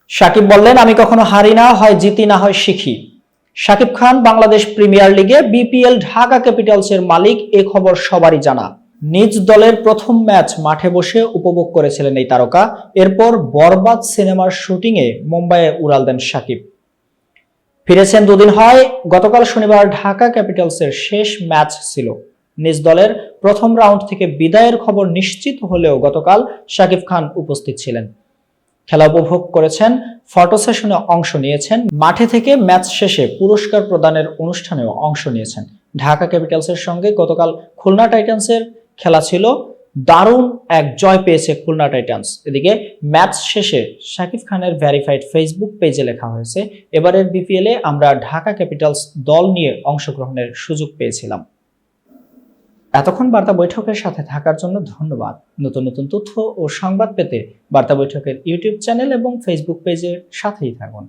সাকিব বললেন, আমি কখনো হারি না, হয় জিতি না হয় শিখি। সাকিব খান বাংলাদেশ প্রিমিয়ার লিগে বিপিএল ঢাকা ক্যাপিটালসের মালিক, এ খবর সবারই জানা। নিজ দলের প্রথম ম্যাচ মাঠে বসে উপভোগ করেছিলেন এই তারকা। এরপর বরবাদ সিনেমার শুটিংয়ে মুম্বাইয়ে উড়াল দেন সাকিব। ফিরেছেন দুদিন হয়। গতকাল শনিবার ঢাকা ক্যাপিটালসের শেষ ম্যাচ ছিল। নিজ দলের প্রথম রাউন্ড থেকে বিদায়ের খবর নিশ্চিত হলেও গতকাল সাকিব খান উপস্থিত ছিলেন। খেলা উপভোগ করেছেন, ফটো সেশনে অংশ নিয়েছেন, মাঠে থেকে ম্যাচ শেষে পুরস্কার প্রদানের অনুষ্ঠানেও অংশ নিয়েছেন। ঢাকা ক্যাপিটালসের সঙ্গে গতকাল খুলনা টাইটান্সের খেলা ছিল। দারুণ এক জয় পেয়েছে খুলনা টাইটান্স। এদিকে ম্যাচ শেষে সাকিব খানের ভেরিফাইড ফেসবুক পেজে লেখা হয়েছে, এবারের বিপিএলে আমরা ঢাকা ক্যাপিটালস দল নিয়ে অংশগ্রহণের সুযোগ পেয়েছিলাম। এতক্ষণ বার্তা বৈঠকের সাথে থাকার জন্য ধন্যবাদ। নতুন নতুন তথ্য ও সংবাদ পেতে বার্তা বৈঠকের ইউটিউব চ্যানেল এবং ফেসবুক পেজের সাথেই থাকুন।